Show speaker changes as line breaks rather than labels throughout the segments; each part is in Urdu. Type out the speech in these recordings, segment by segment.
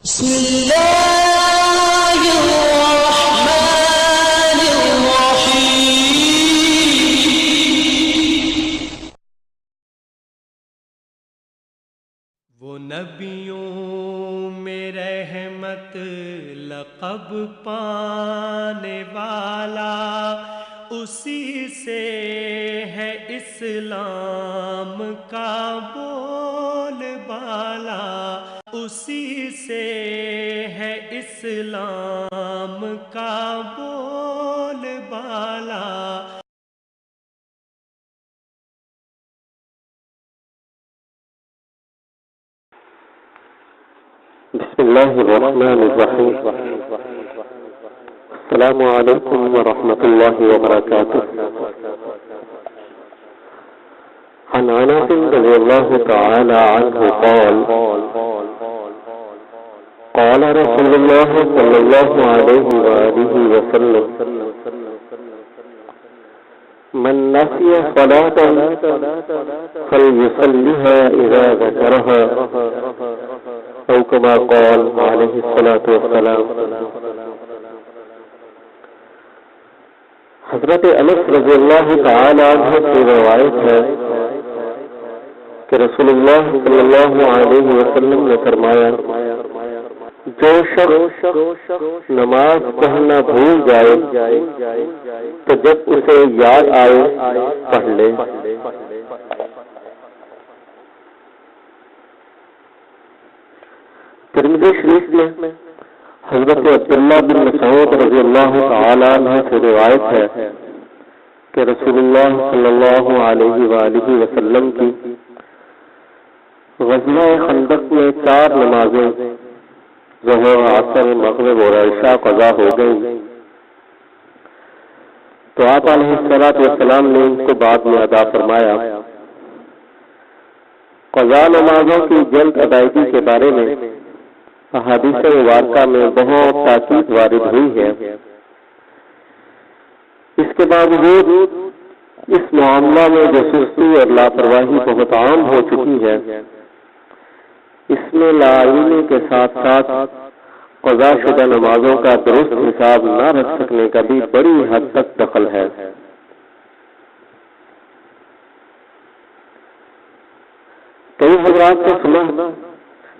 بسم اللہ الرحمن الرحیم۔
وہ نبیوں میں رحمت لقب پانے والا، اسی سے ہے اسلام کا بول بالا، اسی سے ہے اسلام کا بول بالا۔
بسم الله الرحمن الرحيم. السلام عليكم ورحمة الله وبركاته. عن أنس رضي الله تعالى عنه قال قال رسول الله صلى الله عليه وآله وسلم: من نسي صلاة فليصلها إذا ذكرها، او كما قال عليه الصلاة والسلام۔ حضرت انس رضی اللہ تعالی عنہ سے روایت ہے کہ رسول اللہ صلی اللہ علیہ وسلم نے فرمایا: جو شخص نماز پڑھنا بھول جائے تو جب اسے یاد آئے پڑھ لے۔ ترمذی شریف میں حضرت عبداللہ بن مسعود رضی اللہ تعالی عنہ سے روایت ہے کہ رسول اللہ صلی اللہ علیہ وآلہ وسلم کی غزوہ خندق میں 4 نمازیں ظہر، عصر، مغرب اور عشاء قضا ہو گئیں، تو آپ علیہ السلام نے ان کو بعد میں ادا فرمایا۔ قضا نمازوں کی جلد ادائیگی کے بارے میں احادیث مبارکہ میں بہت تاکید وارد ہوئی ہے۔ اس کے باوجود اس معاملہ میں جو سستی اور لاپرواہی بہت عام ہو چکی ہے، اس میں لاعلمی کے ساتھ ساتھ قضا شدہ نمازوں کا درست حساب نہ رکھ سکنے کا بھی بڑی حد تک دخل ہے۔ کئی حضرات سے سنا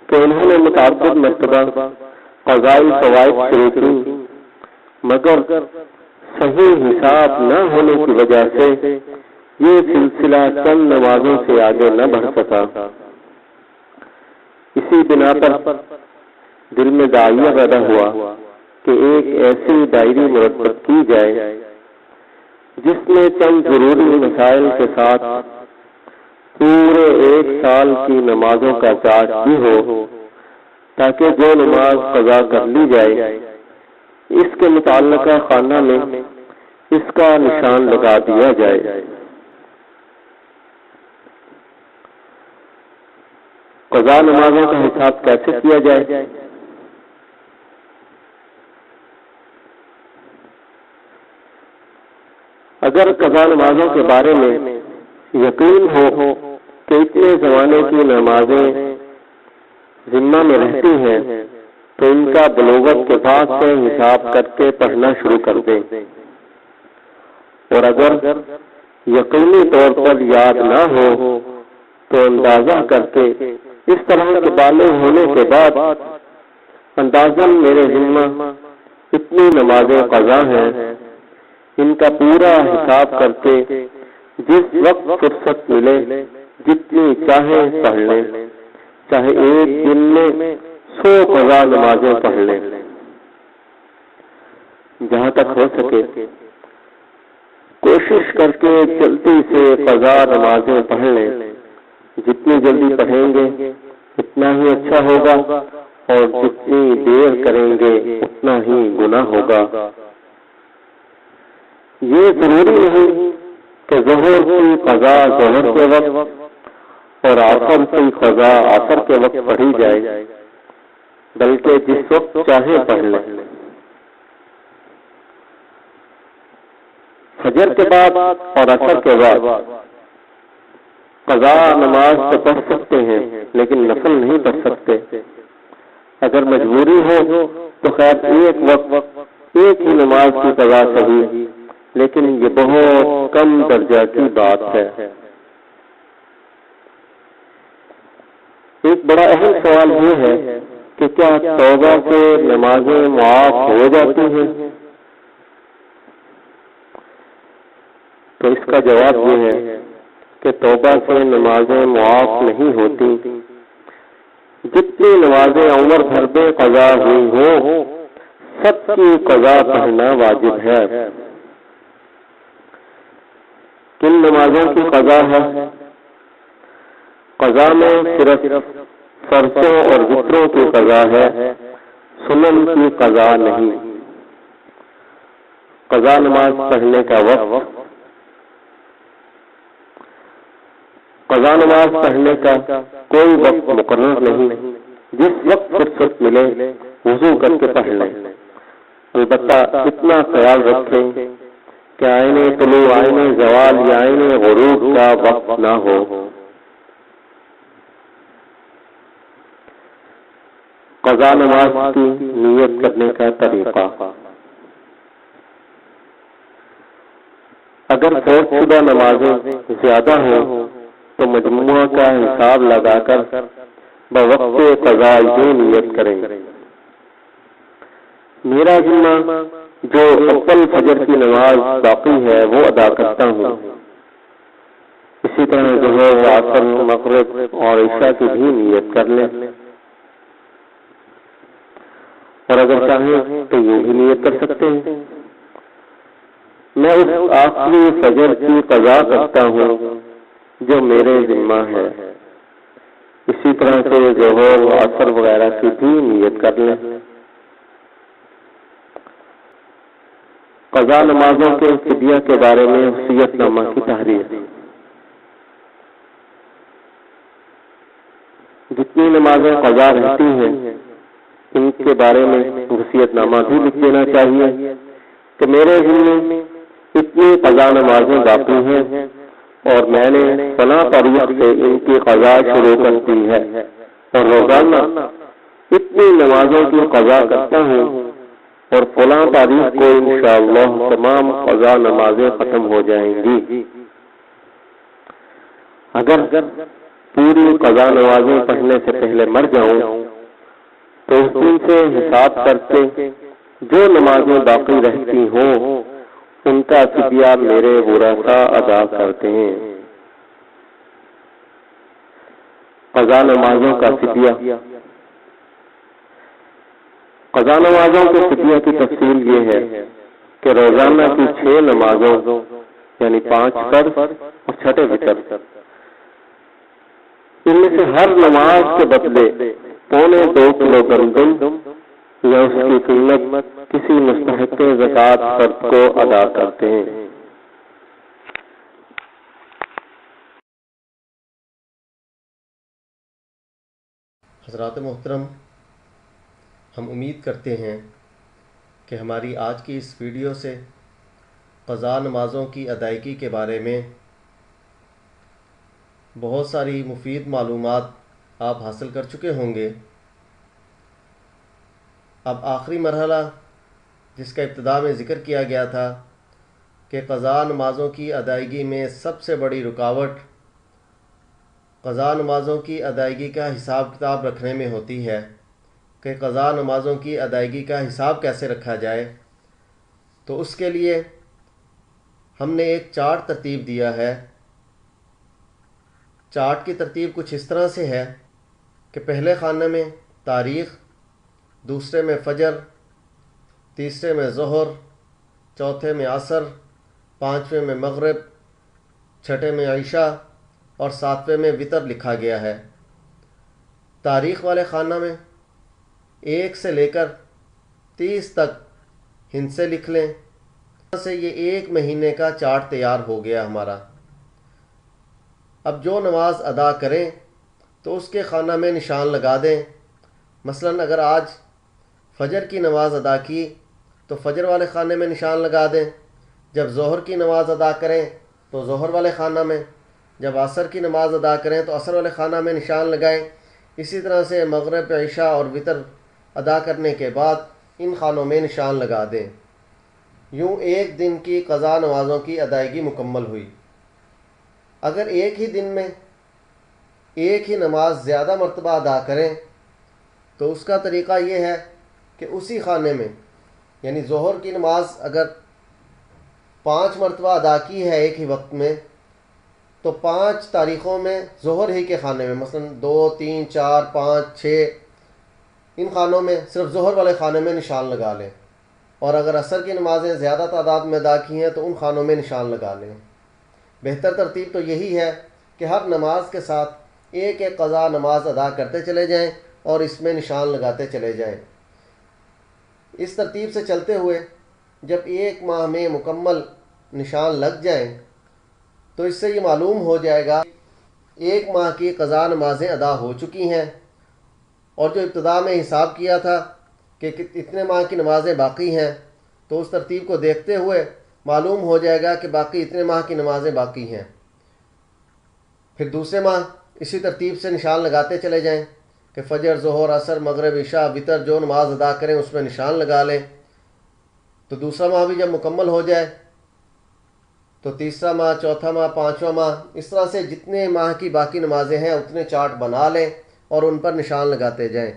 کہ انہوں نے متعدد مرتبہ قضائی فوائد شروع کی، مگر صحیح حساب نہ ہونے کی وجہ سے یہ سلسلہ چند نمازوں سے آگے نہ بڑھ سکا۔ اسی بنا پر دل میں داعیہ پیدا ہوا کہ ایک ایسی ڈائری مرتب کی جائے جس میں چند ضروری مسائل کے ساتھ پورے 1 سال کی نمازوں کا چارٹ بھی ہو، تاکہ جو نماز قضا کر لی جائے اس کے متعلقہ خانہ میں اس کا نشان لگا دیا جائے۔ قضا نمازوں کا حساب کیسے کیا جائے؟ اگر قضا نمازوں کے بارے میں یقین ہو کہ اتنے زمانے کی نمازیں ذمہ میں رہتی ہیں تو ان کا بلوغت کے بعد سے حساب کر کے پڑھنا شروع کر دیں، اور اگر یقینی طور پر یاد نہ ہو تو اندازہ کر کے اس طرح کے بالغ ہونے کے بعد اندازاً میرے ذمہ اتنی نمازیں قضا ہیں، ان کا پورا حساب کر کے جس وقت فرصت ملے جتنی چاہے پڑھ لیں، چاہے ایک دن میں 100 قضا نمازیں پڑھ لیں۔ جہاں تک ہو سکے کوشش کر کے جلدی سے قضا نمازیں پڑھ لیں، جتنی جلدی پڑھیں گے اتنا ہی اچھا ہوگا، اور جتنی دیر کریں گے اتنا ہی گناہ ہوگا۔ یہ ضروری نہیں کہ ظہر کی قضا ظہر کے وقت اور عصر کی قضا عصر کے وقت پڑھی جائے، بلکہ جس وقت چاہے پڑھ لیں۔ فجر کے بعد اور عصر کے بعد قضا نماز تو پڑھ سکتے ہیں لیکن نفل نہیں پڑھ سکتے، اگر مجبوری ہو تو خیر ایک وقت ایک ہی نماز کی قضا صحیح، لیکن یہ بہت کم درجہ کی بات ہے۔ ایک بڑا اہم سوال یہ ہے کہ کیا توبہ سے نمازیں معاف ہو جاتی ہیں؟ تو اس کا جواب یہ ہے کہ توبہ سے نمازیں معاف نہیں ہوتی۔ جتنی نمازیں عمر بھر میں قضا ہوئی ہوں سب کی قضا پڑھنا واجب ہے۔ کن نمازوں کی قضا ہے؟ قضا میں صرف فرضوں اور وتروں کی قضا ہے، سنن کی قضا نہیں۔ قضا نماز پڑھنے کا وقت، قضا نماز پڑھنے کا کوئی وقت مقرر نہیں، جس وقت فرصت ملے وضو کر کے پڑھ لیں۔ البتہ اتنا خیال رکھیں کہ آئین طلوع، آئین زوال یا آئین غروب کا وقت نہ ہو۔ قضا نماز کی نیت کرنے کا طریقہ، اگر فوت شدہ نمازیں زیادہ ہوں تو مجموعہ کا حساب لگا کر بوقت قضا یہ نیت کریں: میرا ذمہ جو اول فجر کی نماز باقی ہے وہ ادا کرتا ہوں، اسی طرح ظہر، عصر، مغرب اور عشاء کی بھی نیت کر لیں، اور اگر چاہیں تو یہ بھی نیت کر سکتے ہیں: میں اس آخری فجر کی قضا کرتا ہوں جو میرے ذمہ ہے۔ اسی طرح سے ظہر، عصر وغیرہ کی بھی نیت کر لیں۔ قضا نمازوں کے فدیہ کے بارے میں وصیت نامہ کی تحریر، جتنی نمازیں قضا رہتی ہیں ان کے بارے میں وصیت نامہ بھی لکھ دینا چاہیے کہ میرے ذمہ اتنی قضا نمازیں باقی ہیں اور میں نے فلاں تاریخ سے ان کی قضا شروع کر دی ہے، اور روزانہ اتنی نمازوں کی قضا کرتا ہوں اور فلاں تاریخ کو انشاءاللہ تمام قضا نمازیں ختم ہو جائیں گی۔ اگر پوری قضا نمازیں پڑھنے سے پہلے مر جاؤں تو اس دن سے حساب کر کے جو نمازیں باقی رہتی ہوں ان کا فدیہ میرے ورثاء ادا کرتے ہیں۔ قضا نمازوں کا فدیہ، قضا نمازوں کے فدیہ کی تفصیل یہ ہے کہ روزانہ کی 6 نمازوں یعنی 5 فرض اور 6 وتر، ان میں سے ہر نماز کے بدلے 2.25 کلو گندم یا اس کی قیمت کسی مستحق زکوٰۃ فرد کو ادا کرتے ہیں۔
حضرات محترم، ہم امید کرتے ہیں کہ ہماری آج کی اس ویڈیو سے قضا نمازوں کی ادائیگی کے بارے میں بہت ساری مفید معلومات آپ حاصل کر چکے ہوں گے۔ اب آخری مرحلہ جس کا ابتدا میں ذکر کیا گیا تھا کہ قضا نمازوں کی ادائیگی میں سب سے بڑی رکاوٹ قضا نمازوں کی ادائیگی کا حساب کتاب رکھنے میں ہوتی ہے کہ قضا نمازوں کی ادائیگی کا حساب کیسے رکھا جائے، تو اس کے لیے ہم نے ایک چارٹ ترتیب دیا ہے۔ چارٹ کی ترتیب کچھ اس طرح سے ہے کہ پہلے خانے میں تاریخ، دوسرے میں فجر، تیسرے میں ظہر، چوتھے میں عصر، پانچویں میں مغرب، چھٹے میں عشاء اور ساتویں میں وتر لکھا گیا ہے۔ تاریخ والے خانہ میں 1 سے لے کر 30 تک ہندسے لکھ لیں، اس سے یہ 1 مہینے کا چارٹ تیار ہو گیا ہمارا۔ اب جو نماز ادا کریں تو اس کے خانہ میں نشان لگا دیں۔ مثلا اگر آج فجر کی نماز ادا کی تو فجر والے خانے میں نشان لگا دیں، جب ظہر کی نماز ادا کریں تو ظہر والے خانہ میں، جب عصر کی نماز ادا کریں تو عصر والے خانہ میں نشان لگائیں۔ اسی طرح سے مغرب، عشاء اور وتر ادا کرنے کے بعد ان خانوں میں نشان لگا دیں۔ یوں ایک دن کی قضا نمازوں کی ادائیگی مکمل ہوئی۔ اگر ایک ہی دن میں ایک ہی نماز زیادہ مرتبہ ادا کریں تو اس کا طریقہ یہ ہے کہ اسی خانے میں، یعنی ظہر کی نماز اگر 5 مرتبہ ادا کی ہے ایک ہی وقت میں، تو 5 تاریخوں میں ظہر ہی کے خانے میں، مثلا 2 3 4 5 6 ان خانوں میں صرف ظہر والے خانے میں نشان لگا لیں، اور اگر عصر کی نمازیں زیادہ تعداد میں ادا کی ہیں تو ان خانوں میں نشان لگا لیں۔ بہتر ترتیب تو یہی ہے کہ ہر نماز کے ساتھ ایک ایک قضا نماز ادا کرتے چلے جائیں اور اس میں نشان لگاتے چلے جائیں۔ اس ترتیب سے چلتے ہوئے جب ایک ماہ میں مکمل نشان لگ جائیں تو اس سے یہ معلوم ہو جائے گا ایک ماہ کی قضا نمازیں ادا ہو چکی ہیں، اور جو ابتدا میں حساب کیا تھا کہ اتنے ماہ کی نمازیں باقی ہیں، تو اس ترتیب کو دیکھتے ہوئے معلوم ہو جائے گا کہ باقی اتنے ماہ کی نمازیں باقی ہیں۔ پھر دوسرے ماہ اسی ترتیب سے نشان لگاتے چلے جائیں کہ فجر، ظہر، عصر، مغرب، عشاء، وتر جو نماز ادا کریں اس میں نشان لگا لیں۔ تو دوسرا ماہ بھی جب مکمل ہو جائے تو تیسرا ماہ، چوتھا ماہ، پانچواں ماہ، اس طرح سے جتنے ماہ کی باقی نمازیں ہیں اتنے چارٹ بنا لیں اور ان پر نشان لگاتے جائیں۔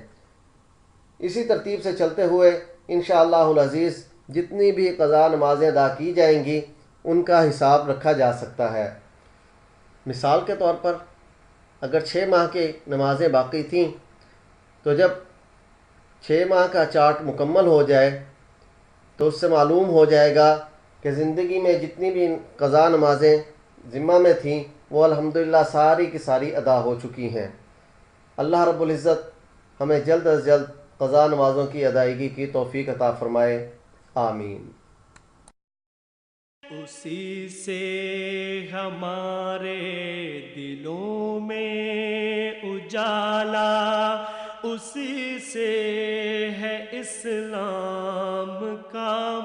اسی ترتیب سے چلتے ہوئے انشاءاللہ العزیز جتنی بھی قضا نمازیں ادا کی جائیں گی ان کا حساب رکھا جا سکتا ہے۔ مثال کے طور پر اگر 6 ماہ کی نمازیں باقی تھیں تو جب 6 ماہ کا چارٹ مکمل ہو جائے تو اس سے معلوم ہو جائے گا کہ زندگی میں جتنی بھی قضا نمازیں ذمہ میں تھیں وہ الحمدللہ ساری کی ساری ادا ہو چکی ہیں۔ اللہ رب العزت ہمیں جلد از جلد قضا نمازوں کی ادائیگی کی توفیق عطا فرمائے، آمین۔
اسی سے ہمارے دلوں میں اجالا، اسی سے ہے اسلام کا